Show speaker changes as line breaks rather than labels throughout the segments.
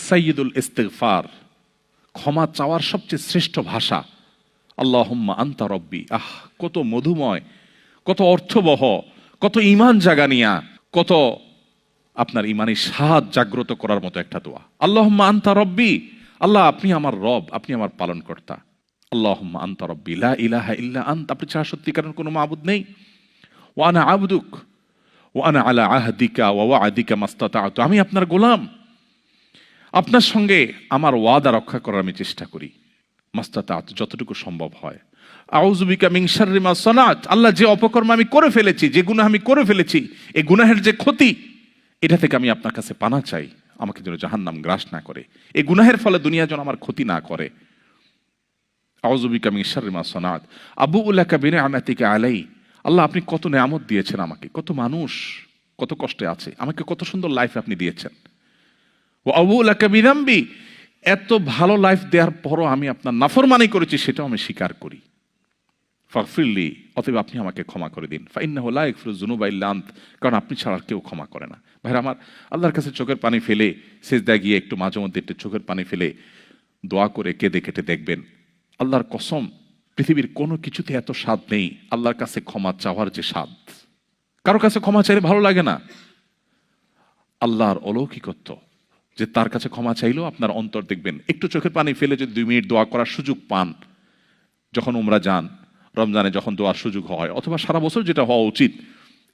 সাইয়্যিদুল ইস্তিগফার, ক্ষমা চাওয়ার সবচেয়ে শ্রেষ্ঠ ভাষা আল্লাহুম্মা আনতা রব্বি। কত মধুময়, কত অর্থবহ, কত ঈমান জাগানিয়া, কত আপনার ঈমানি স্বাদ জাগ্রত করার মতো একটা দোয়া। আল্লাহুম্মা আনতা রব্বি, আল্লাহ আপনি আমার রব, আপনি আমার পালনকর্তা। আল্লাহুম্মা আনতা রব্বি লা ইলাহা ইল্লা আনতা, আপনি ছাড়া সত্যিকারের কোনো মাবুদ নেই। ওয়া আনা আবদুক ওয়া আনা আলা আহদিকা ওয়া ওয়া'দিকা মাস্তাতা'তু, আমি আপনার গোলাম, আপনার সঙ্গে আমার ওয়াদা রক্ষা করার আমি চেষ্টা করি, মাস্তাতা'তু, যতটুকু সম্ভব হয়। আউযু বিকা মিন শাররি মা সানাত, আল্লাহ যে অপকর্ম আমি করে ফেলেছি, যে গুনাহ আমি করে ফেলেছি, এই গুনাহের যে ক্ষতি, এটা থেকে আমি আপনার কাছে পানা চাই, আমাকে যেন জাহান্নাম গ্রাস না করে, এই গুনাহের ফলে দুনিয়া যেন আমার ক্ষতি না করে। আউযু বিকা মিন শাররি মা সানাত আবুউ লাকা বিনি'মাতিকা আলাই, আল্লাহ আপনি কত নেয়ামত দিয়েছেন আমাকে, কত মানুষ কত কষ্টে আছে, আমাকে কত সুন্দর লাইফ আপনি দিয়েছেন। ওয়া আবুউ লাকা বিযামবি, এত ভালো লাইফ দেওয়ার পরও আমি আপনার নাফরমানি করেছি, সেটাও আমি স্বীকার করি। ফাগফিরলি, অতএব আপনি আমাকে ক্ষমা করে দিন। ফাইন্নাহু লা ইয়াগফিরুয যুনুবা ইল্লা আনত, কারণ আপনি ছাড়া আর কেউ ক্ষমা করে না। ভাইরা আমার, আল্লাহর কাছে চোখের পানি ফেলে সিজদায় গিয়ে একটু মাঝে মধ্যে একটু চোখের পানি ফেলে দোয়া করে কেঁদে কেটে দেখবেন, আল্লাহর কসম পৃথিবীর কোনো কিছুতে এত স্বাদ নেই আল্লাহর কাছে ক্ষমা চাওয়ার যে স্বাদ। কারো কাছে ক্ষমা চাইলে ভালো লাগে না। আল্লাহর অলৌকিকত্ব যে তার কাছে ক্ষমা চাইলেও আপনার অন্তর দেখবেন, একটু চোখের পানি ফেলে যদি 2 মিনিট দোয়া করার সুযোগ পান, যখন উমরা যান, রমজানে যখন দোয়ার সুযোগ হয়, অথবা সারা বছর যেটা হওয়া উচিত,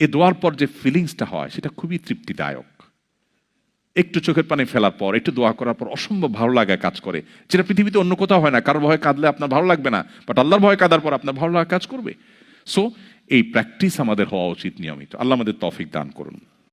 এই দোয়ার পর যে ফিলিংসটা হয় সেটা খুবই তৃপ্তিদায়ক। একটু চোখের পানি ফেলার পর, একটু দোয়া করার পর অসম্ভব ভালো লাগায় কাজ করে, যেটা পৃথিবীতে অন্য কোথাও হয় না। কারোর ভয়ে কাঁদলে আপনার ভালো লাগবে না, বাট আল্লাহর ভয়ে কাঁদার পর আপনার ভালো লাগা কাজ করবে। সো এই প্র্যাকটিস আমাদের হওয়া উচিত নিয়মিত। আল্লাহ আমাদের তৌফিক দান করুন।